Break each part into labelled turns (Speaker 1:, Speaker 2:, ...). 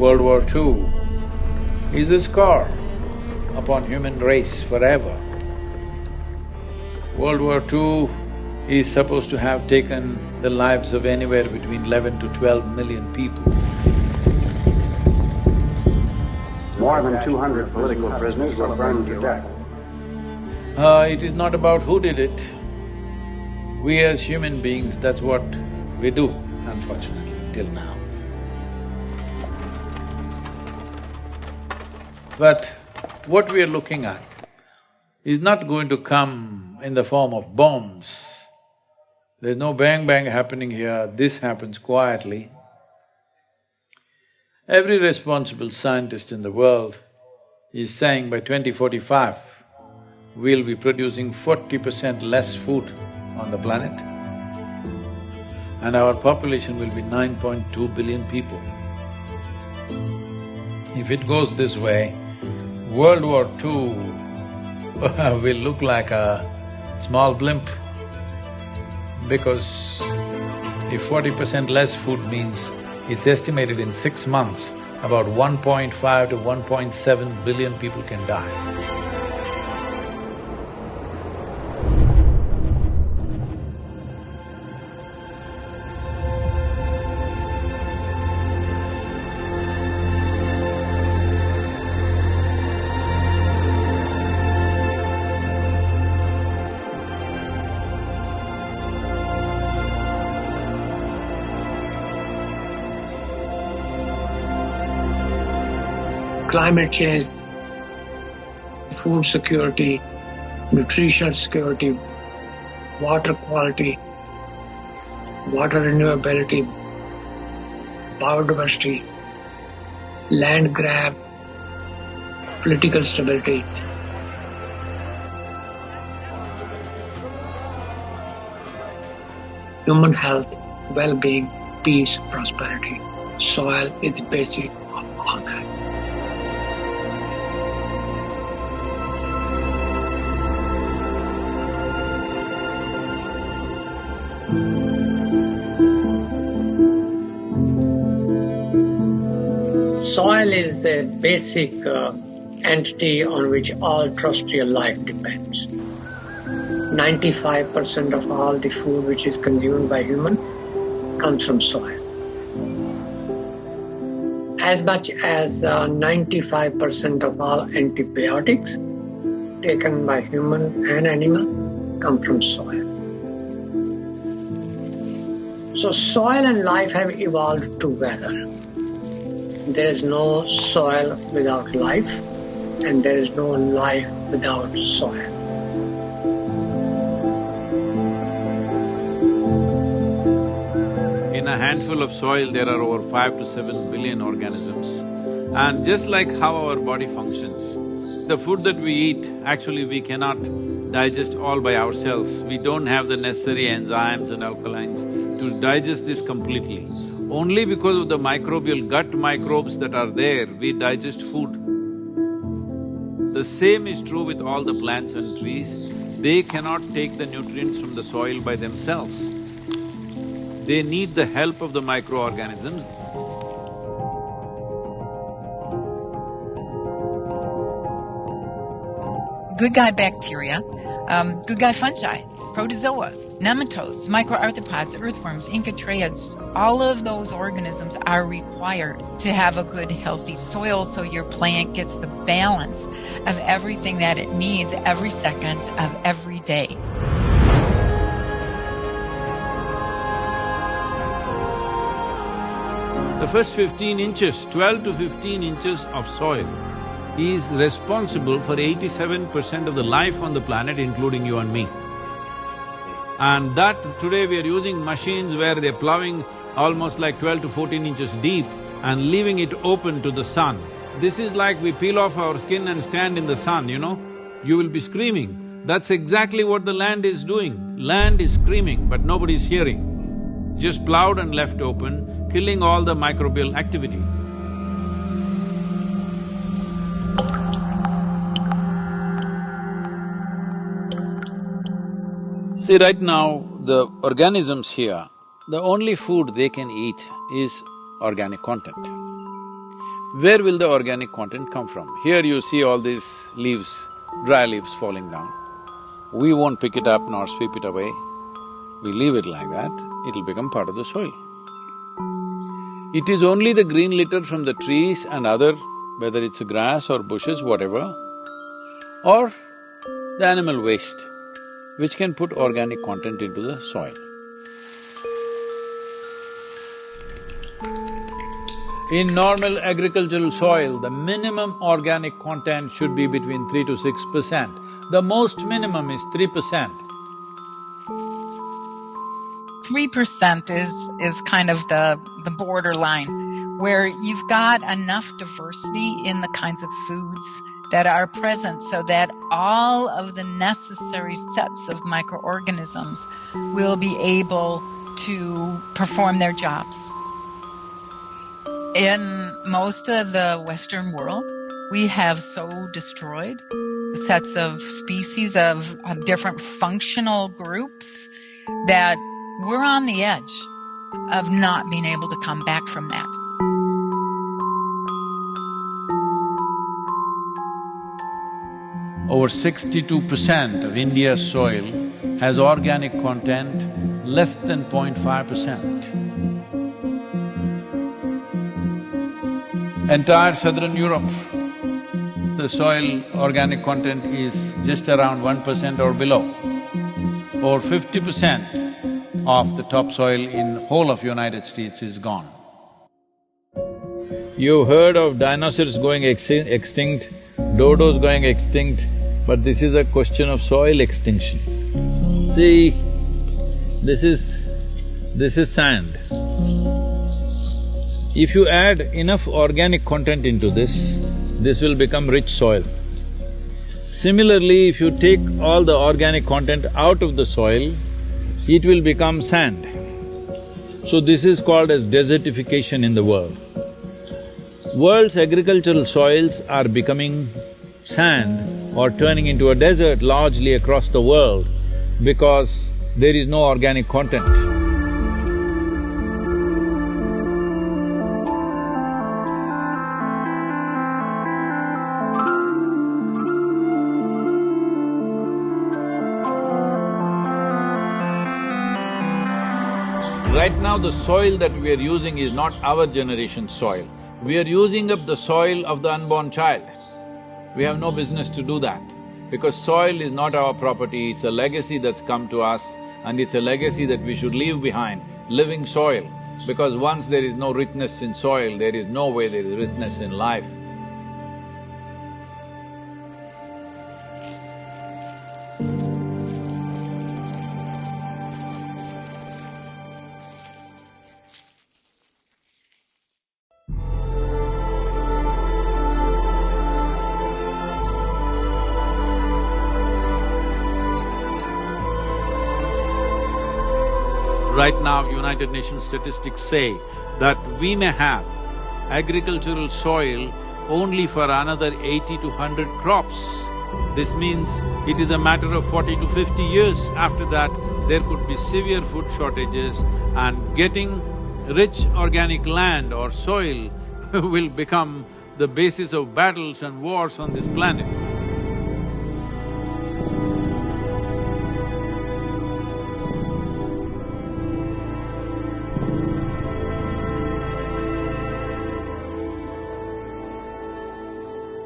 Speaker 1: World War II is a scar upon human race forever. World War II is supposed to have taken the lives of anywhere between 11 to 12 million people.
Speaker 2: More than 200 political prisoners were burned to death.
Speaker 1: It is not about who did it. We as human beings, that's what we do, unfortunately, till now. But what we are looking at is not going to come in the form of bombs. There's no bang-bang happening here, this happens quietly. Every responsible scientist in the world is saying by 2045, we'll be producing 40% less food on the planet and our population will be 9.2 billion people. If it goes this way, World War II will look like a small blimp because if 40% less food means it's estimated in 6 months, about 1.5 to 1.7 billion people can die.
Speaker 3: Climate change, food security, nutritional security, water quality, water renewability, biodiversity, land grab, political stability. Human health, well-being, peace, prosperity. Soil is the basic of all that. Soil is a basic entity on which all terrestrial life depends. 95% of all the food which is consumed by human comes from soil. As much as 95% of all antibiotics taken by human and animal come from soil. So soil and life have evolved together. There is no soil without life, and there is no life without soil.
Speaker 1: In a handful of soil, there are over 5 to 7 billion organisms. And just like how our body functions, the food that we eat, actually we cannot digest all by ourselves. We don't have the necessary enzymes and alkalines to digest this completely. Only because of the microbial gut microbes that are there, we digest food. The same is true with all the plants and trees. They cannot take the nutrients from the soil by themselves. They need the help of the microorganisms.
Speaker 4: Good guy bacteria, good guy fungi, protozoa, nematodes, microarthropods, earthworms, incatriotes, all of those organisms are required to have a good, healthy soil so your plant gets the balance of everything that it needs every second of every day.
Speaker 1: The first 15 inches, 12 to 15 inches of soil is responsible for 87% of the life on the planet, including you and me. And that today we are using machines where they're plowing almost like 12 to 14 inches deep and leaving it open to the sun. This is like we peel off our skin and stand in the sun, you know? You will be screaming. That's exactly what the land is doing. Land is screaming, but nobody's hearing. Just plowed and left open, killing all the microbial activity. See, right now, the organisms here, the only food they can eat is organic content. where will the organic content come from? Here you see all these leaves, dry leaves falling down. We won't pick it up nor sweep it away. We leave it like that, it'll become part of the soil. It is only the green litter from the trees and other, whether it's grass or bushes, whatever, or the animal waste, which can put organic content into the soil. In normal agricultural soil, the minimum organic content should be between 3 to 6%. The most minimum is 3%.
Speaker 4: 3% is kind of the borderline, where you've got enough diversity in the kinds of foods that are present so that all of the necessary sets of microorganisms will be able to perform their jobs. In most of the Western world, we have so destroyed sets of species of different functional groups that we're on the edge of not being able to come back from that.
Speaker 1: Over 62% of India's soil has organic content less than 0.5%. Entire southern Europe, the soil organic content is just around 1% or below. Over 50% of the topsoil in whole of United States is gone. You've heard of dinosaurs going extinct, dodos going extinct, but this is a question of soil extinction. See, this is sand. If you add enough organic content into this will become rich soil. Similarly, if you take all the organic content out of the soil, it will become sand. So this is called as desertification in the world. World's agricultural soils are becoming sand or turning into a desert largely across the world because there is no organic content. Right now, the soil that we are using is not our generation's soil. We are using up the soil of the unborn child. We have no business to do that, because soil is not our property, it's a legacy that's come to us, and it's a legacy that we should leave behind, living soil. Because once there is no richness in soil, there is no way there is richness in life. Right now, United Nations statistics say that we may have agricultural soil only for another 80 to 100 crops. This means it is a matter of 40 to 50 years. After that, there could be severe food shortages, and getting rich organic land or soil will become the basis of battles and wars on this planet.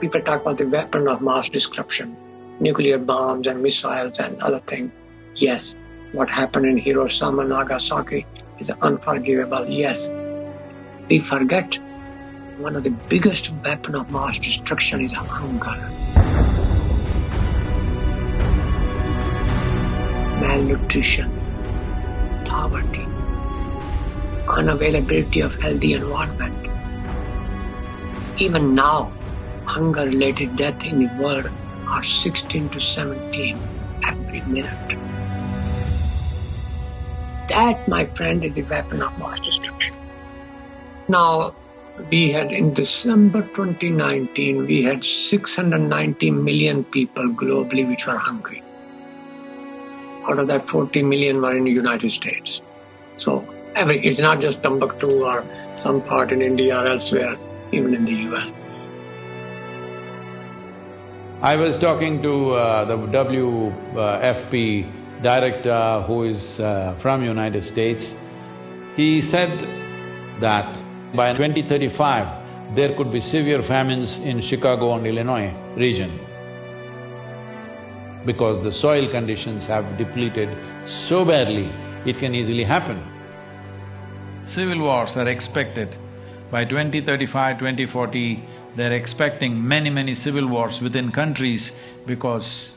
Speaker 3: People talk about the weapon of mass destruction, nuclear bombs and missiles and other things. Yes, what happened in Hiroshima and Nagasaki is unforgivable, yes. We forget one of the biggest weapons of mass destruction is hunger. Malnutrition, poverty, unavailability of healthy environment. Even now, hunger-related deaths in the world are 16 to 17 every minute. That, my friend, is the weapon of mass destruction. Now, we had in December 2019, we had 690 million people globally which were hungry. Out of that, 40 million were in the United States. So, it's not just Timbuktu or some part in India or elsewhere. even in the US.
Speaker 1: I was talking to the WFP director who is from United States. He said that by 2035, there could be severe famines in Chicago and Illinois region because the soil conditions have depleted so badly, it can easily happen. Civil wars are expected. By 2035, 2040, they're expecting many civil wars within countries because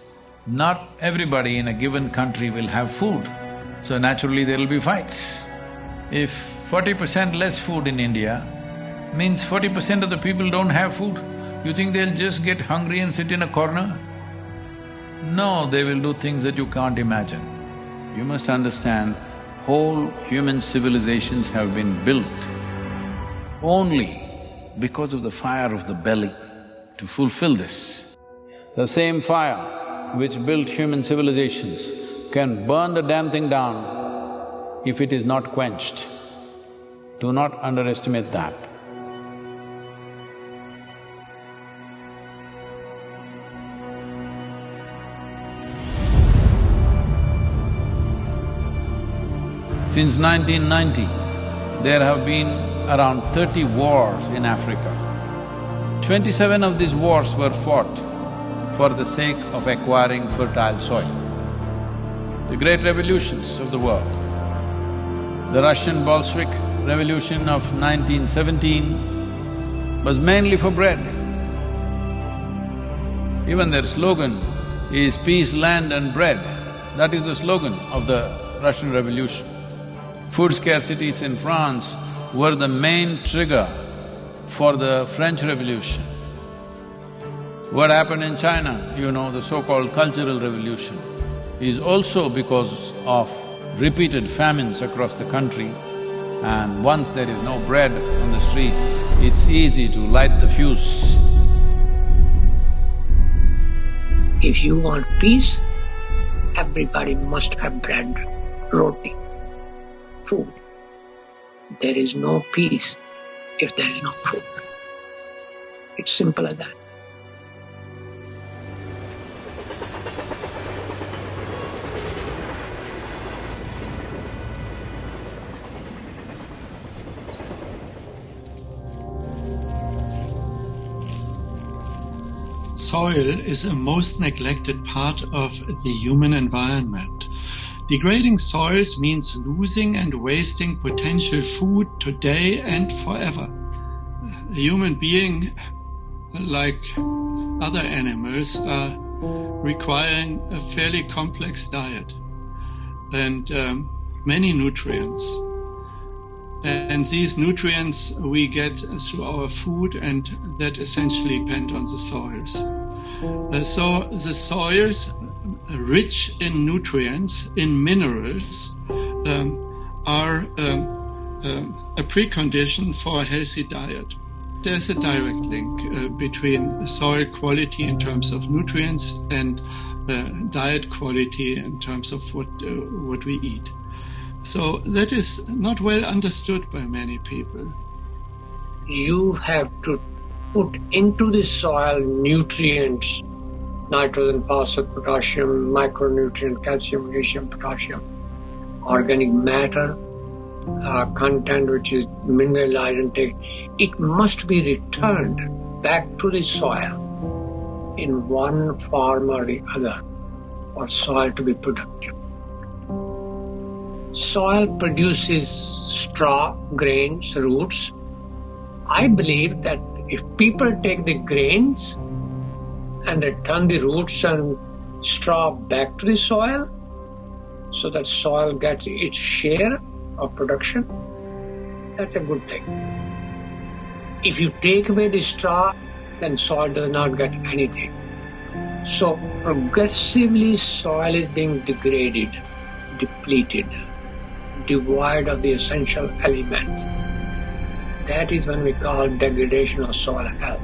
Speaker 1: not everybody in a given country will have food, so naturally there'll be fights. If 40% less food in India means 40% of the people don't have food, you think they'll just get hungry and sit in a corner? No, they will do things that you can't imagine. You must understand, whole human civilizations have been built only because of the fire of the belly to fulfill this. The same fire which built human civilizations can burn the damn thing down if it is not quenched. Do not underestimate that. Since 1990, there have been around 30 wars in Africa. 27 of these wars were fought for the sake of acquiring fertile soil. The great revolutions of the world, the Russian Bolshevik Revolution of 1917 was mainly for bread. Even their slogan is peace, land and bread. That is the slogan of the Russian Revolution. Food scarcities in France were the main trigger for the French Revolution. What happened in China, you know, the so-called Cultural Revolution, is also because of repeated famines across the country, and once there is no bread on the street, it's easy to light the fuse.
Speaker 3: If you want peace, everybody must have bread, roti, food. There is no peace if there is no food. It's simple as that.
Speaker 5: Soil is a most neglected part of the human environment. Degrading soils means losing and wasting potential food today and forever. A human being, like other animals, are requiring a fairly complex diet and many nutrients. And these nutrients we get through our food, and that essentially depend on the soils. So the soils, rich in nutrients, in minerals, are a precondition for a healthy diet. There's a direct link between soil quality in terms of nutrients and diet quality in terms of what we eat. So that is not well understood by many people.
Speaker 3: You have to put into the soil nutrients, nitrogen, phosphorus, potassium, micronutrient, calcium, magnesium, potassium, organic matter, content which is mineralized intake. It must be returned back to the soil in one form or the other for soil to be productive. Soil produces straw, grains, roots. I believe that if people take the grains and return the roots and straw back to the soil, so that soil gets its share of production, that's a good thing. If you take away the straw, then soil does not get anything. So progressively soil is being degraded, depleted, devoid of the essential elements. That is when we call degradation of soil health.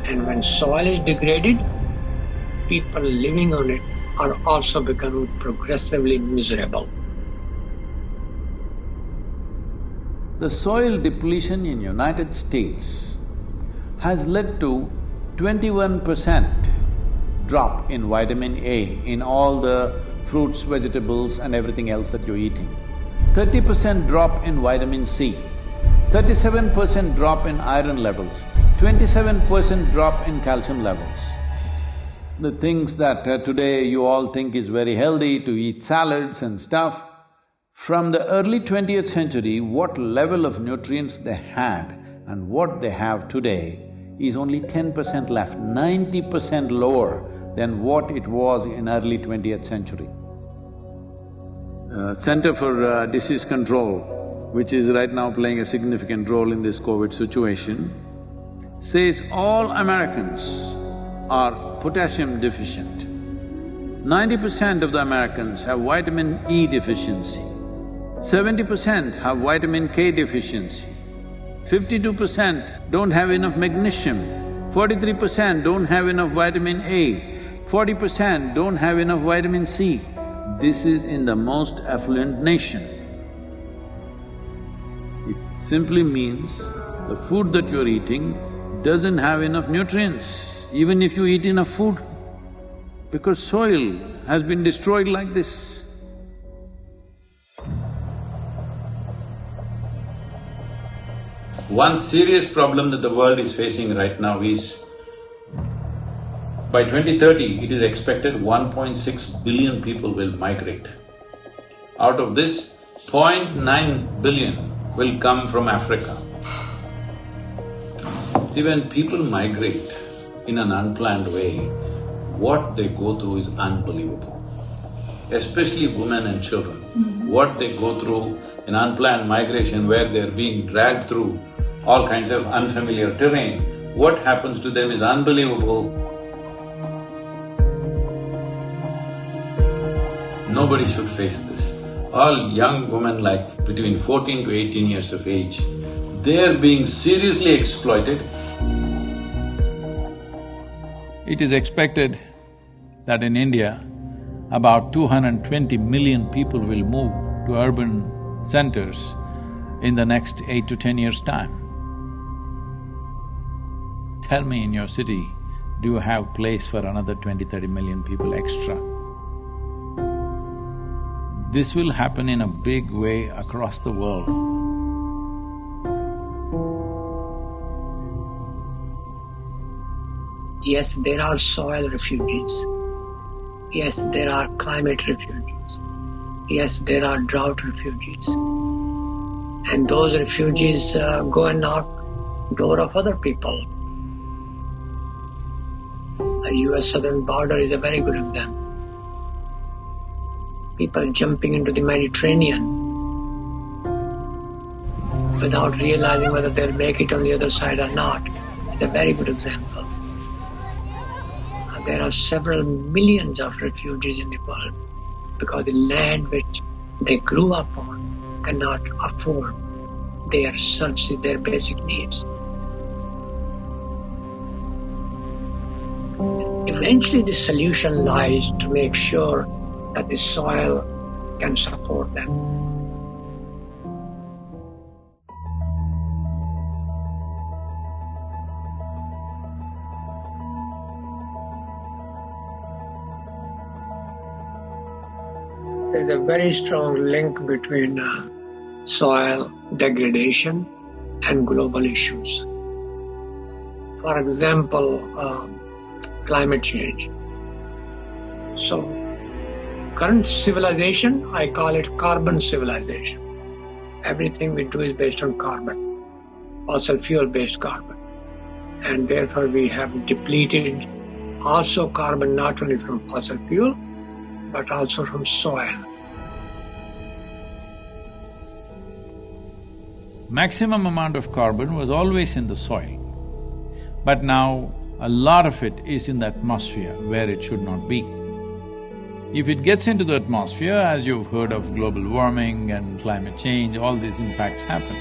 Speaker 3: And when soil is degraded, people living on it are also becoming progressively miserable.
Speaker 1: The soil depletion in United States has led to 21% drop in vitamin A in all the fruits, vegetables and everything else that you're eating. 30% drop in vitamin C, 37% drop in iron levels, 27% drop in calcium levels. The things that today you all think is very healthy to eat salads and stuff, from the early 20th century, what level of nutrients they had and what they have today is only 10% left, 90% lower than what it was in early 20th century. Center for Disease Control, which is right now playing a significant role in this COVID situation, says all Americans are potassium deficient. 90% of the Americans have vitamin E deficiency, 70% have vitamin K deficiency, 52% don't have enough magnesium, 43% don't have enough vitamin A, 40% don't have enough vitamin C. This is in the most affluent nation. It simply means the food that you're eating doesn't have enough nutrients, even if you eat enough food, because soil has been destroyed like this. One serious problem that the world is facing right now is, by 2030, it is expected 1.6 billion people will migrate. Out of this, 0.9 billion will come from Africa. See, when people migrate in an unplanned way, what they go through is unbelievable, especially women and children. What they go through in unplanned migration where they're being dragged through all kinds of unfamiliar terrain, what happens to them is unbelievable. Nobody should face this. All young women like between 14 to 18 years of age, they're being seriously exploited. It is expected that in India, about 220 million people will move to urban centers in the next 8 to 10 years' time. Tell me, in your city, do you have place for another 20-30 million people extra? This will happen in a big way across the world.
Speaker 3: Yes, there are soil refugees. Yes, there are climate refugees. Yes, there are drought refugees. And those refugees go and knock door of other people. The US southern border is a very good example. People jumping into the Mediterranean without realizing whether they'll make it on the other side or not is a very good example. There are several millions of refugees in the world because the land which they grew up on cannot afford their services, their basic needs. Eventually the solution lies to make sure that the soil can support them. There is a very strong link between soil degradation and global issues. For example, climate change. So, current civilization, I call it carbon civilization. Everything we do is based on carbon, fossil fuel-based carbon. And therefore we have depleted also carbon not only from fossil fuel, but also from soil.
Speaker 1: Maximum amount of carbon was always in the soil, but now a lot of it is in the atmosphere where it should not be. If it gets into the atmosphere, as you've heard of global warming and climate change, all these impacts happen.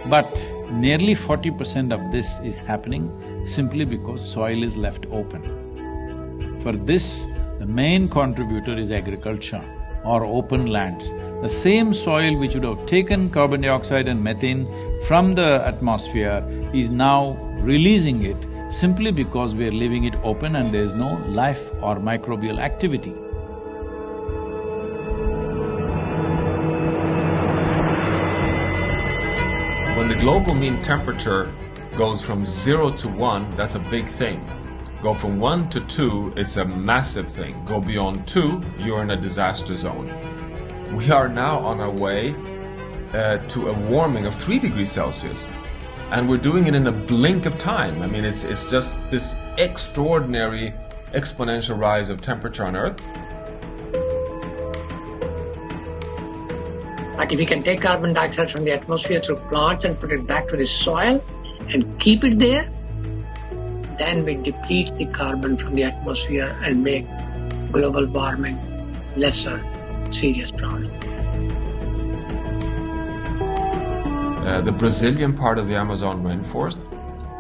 Speaker 1: But nearly 40% of this is happening simply because soil is left open. For this, the main contributor is agriculture. or open lands. The same soil which would have taken carbon dioxide and methane from the atmosphere is now releasing it simply because we are leaving it open and there is no life or microbial activity.
Speaker 6: When the global mean temperature goes from 0 to 1, that's a big thing. Go from 1 to 2, it's a massive thing. Go beyond 2, you're in a disaster zone. We are now on our way to a warming of 3 degrees Celsius. And we're doing it in a blink of time. I mean, it's just this extraordinary exponential rise of temperature on Earth.
Speaker 3: But if we can take carbon dioxide from the atmosphere through plants and put it back to the soil and keep it there, then we deplete the carbon from the atmosphere and make global warming lesser serious problem.
Speaker 6: The Brazilian part of the Amazon rainforest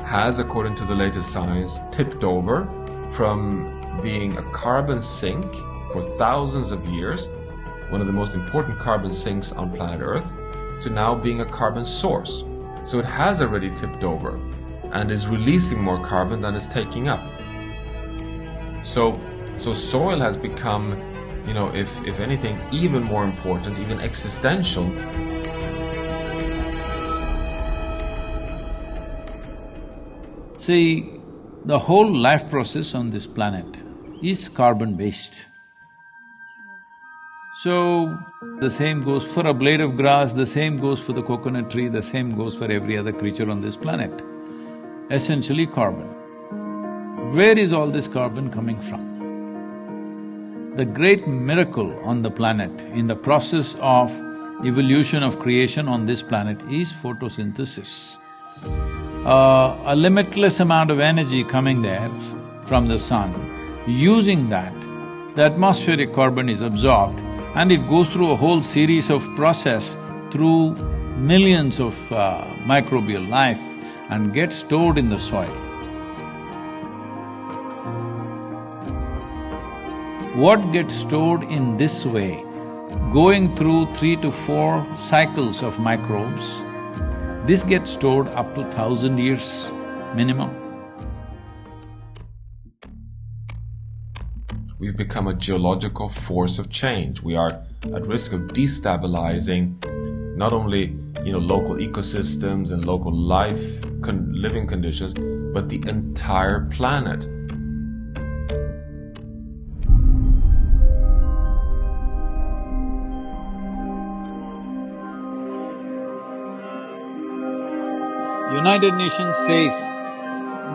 Speaker 6: has, according to the latest science, tipped over from being a carbon sink for thousands of years, one of the most important carbon sinks on planet Earth, to now being a carbon source. So it has already tipped over and is releasing more carbon than it's taking up. So soil has become, if anything, even more important, even existential.
Speaker 1: See, the whole life process on this planet is carbon-based. So, the same goes for a blade of grass, the same goes for the coconut tree, the same goes for every other creature on this planet. Essentially carbon. Where is all this carbon coming from? The great miracle on the planet, in the process of evolution of creation on this planet, is photosynthesis. A limitless amount of energy coming there from the sun. Using that, the atmospheric carbon is absorbed and it goes through a whole series of process through millions of microbial life and gets stored in the soil. What gets stored in this way, going through 3 to 4 cycles of microbes, this gets stored up to 1,000 years minimum.
Speaker 6: We've become a geological force of change. We are at risk of destabilizing not only, local ecosystems and local living conditions, but the entire planet.
Speaker 1: United Nations says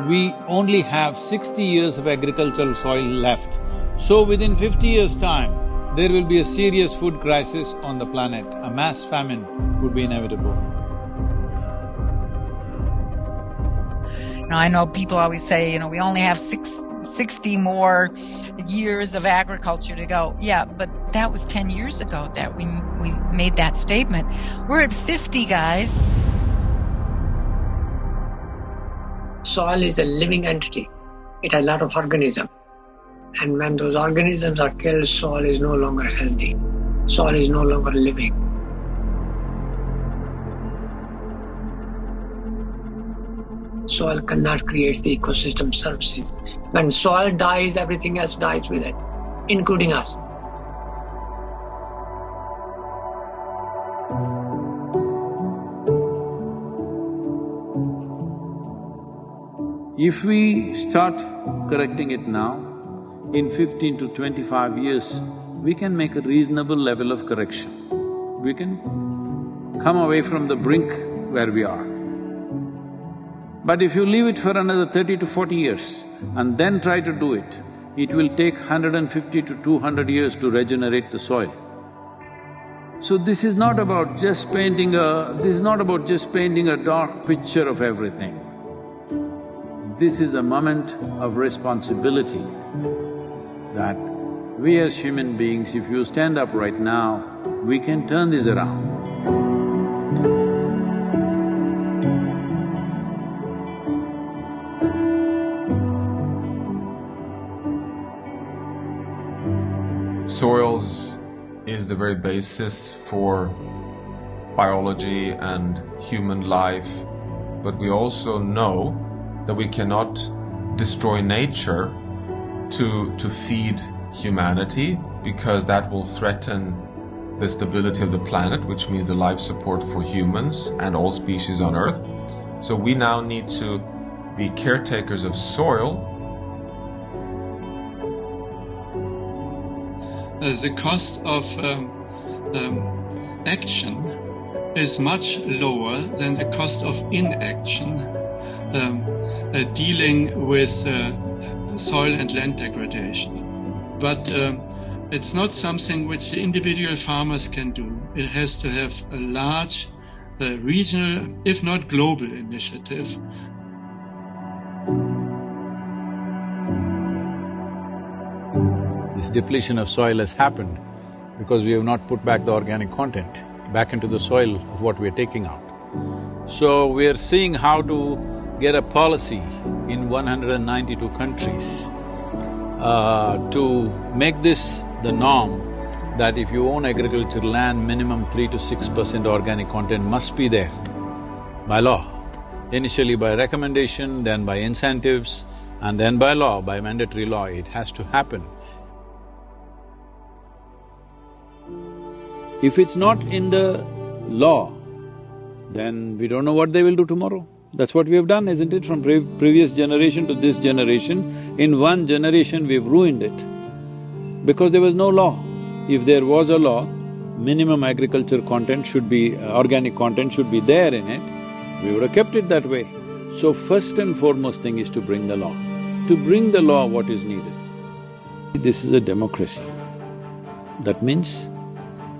Speaker 1: we only have 60 years of agricultural soil left. So within 50 years' time, there will be a serious food crisis on the planet. A mass famine would be inevitable.
Speaker 4: Now, I know people always say, we only have 60 more years of agriculture to go. Yeah, but that was 10 years ago that we made that statement. We're at 50, guys.
Speaker 3: Soil is a living entity. It has a lot of organisms. And when those organisms are killed, soil is no longer healthy. Soil is no longer living. Soil cannot create the ecosystem services. When soil dies, everything else dies with it, including us.
Speaker 1: If we start correcting it now, in 15 to 25 years, we can make a reasonable level of correction. We can come away from the brink where we are. But if you leave it for another 30 to 40 years and then try to do it, it will take 150 to 200 years to regenerate the soil. So this is not about just painting a… dark picture of everything. This is a moment of responsibility that we as human beings, if you stand up right now, we can turn this around.
Speaker 6: Soils is the very basis for biology and human life, but we also know that we cannot destroy nature to feed humanity, because that will threaten the stability of the planet, which means the life support for humans and all species on Earth. So we now need to be caretakers of soil.
Speaker 5: The cost of action is much lower than the cost of inaction dealing with soil and land degradation. But it's not something which the individual farmers can do. It has to have a large regional, if not global, initiative.
Speaker 1: This depletion of soil has happened because we have not put back the organic content back into the soil of what we are taking out. So we are seeing how to get a policy in 192 countries to make this the norm, that if you own agricultural land, minimum 3 to 6% organic content must be there by law. Initially by recommendation, then by incentives, and then by law, by mandatory law, it has to happen. If it's not in the law, then we don't know what they will do tomorrow. That's what we have done, isn't it? From previous generation to this generation, in one generation we've ruined it because there was no law. If there was a law, minimum agriculture content should be… organic content should be there in it, we would have kept it that way. So first and foremost thing is to bring the law. To bring the law, what is needed? This is a democracy. That means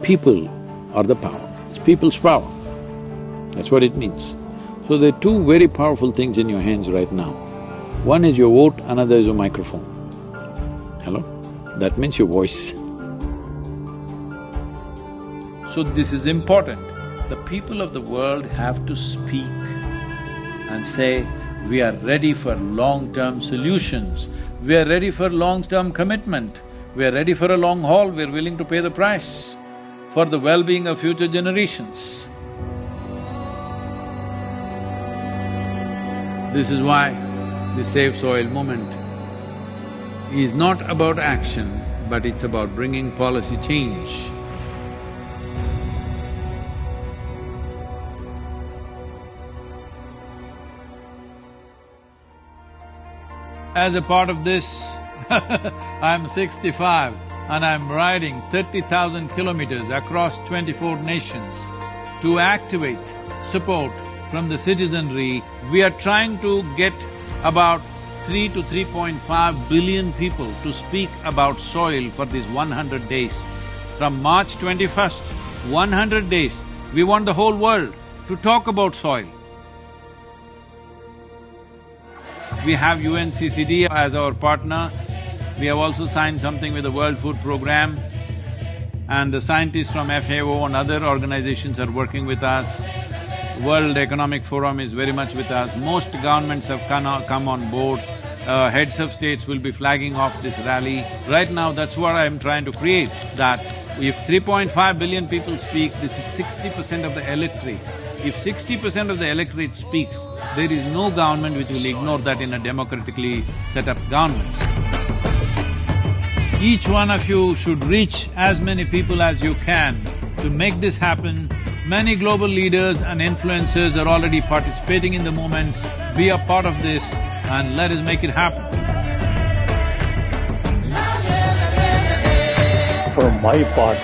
Speaker 1: people are the power, it's people's power. That's what it means. So there are two very powerful things in your hands right now. One is your vote, another is your microphone. Hello? That means your voice. So this is important. The people of the world have to speak and say, we are ready for long-term solutions, we are ready for long-term commitment, we are ready for a long haul, we are willing to pay the price for the well-being of future generations. This is why the Save Soil movement is not about action, but it's about bringing policy change. As a part of this, I'm 65 and I'm riding 30,000 kilometers across 24 nations to activate support from the citizenry. We are trying to get about 3 to 3.5 billion people to speak about soil for these 100 days. From March 21st, 100 days, we want the whole world to talk about soil. We have UNCCD as our partner. We have also signed something with the World Food Programme, and the scientists from FAO and other organizations are working with us. World Economic Forum is very much with us. Most governments have come on board. Heads of states will be flagging off this rally. Right now, that's what I'm trying to create, that if 3.5 billion people speak, this is 60% of the electorate. If 60% of the electorate speaks, there is no government which will ignore that in a democratically set up government. Each one of you should reach as many people as you can to make this happen. Many global leaders and influencers are already participating in the movement. Be a part of this and let us make it happen.
Speaker 7: For my part,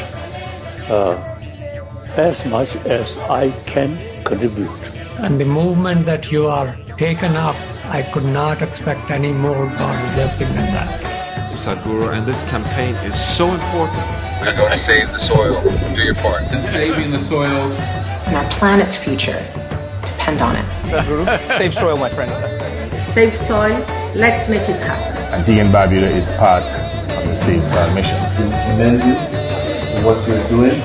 Speaker 7: as much as I can contribute.
Speaker 3: And the movement that you are taken up, I could not expect any more God's blessing than that.
Speaker 6: Sadhguru, and this campaign is so important.
Speaker 8: We're going to save the soil. Do your part.
Speaker 1: And saving the soils.
Speaker 9: And our planet's future depend on it.
Speaker 10: Sadhguru, save soil, my friend.
Speaker 11: Save soil, let's make it happen.
Speaker 12: GM Barbuda is part of the Save Soil mission.
Speaker 13: We commend you for what you're doing.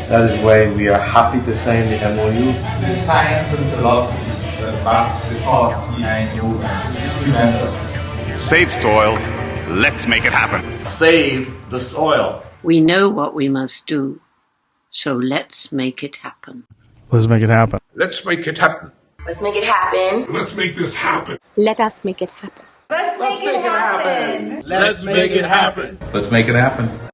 Speaker 13: That is why we are happy to sign the MOU.
Speaker 14: The science and philosophy that backs the thought behind you is tremendous.
Speaker 15: Save soil, let's make it happen.
Speaker 16: Save the soil.
Speaker 11: We know what we must do, so let's make it happen.
Speaker 12: Let's make it happen.
Speaker 8: Let's make it happen.
Speaker 15: Let's make it happen.
Speaker 8: Let's make this happen.
Speaker 16: Let us make it happen.
Speaker 15: Let's make it happen.
Speaker 1: Let's make it happen.
Speaker 14: Let's make it happen.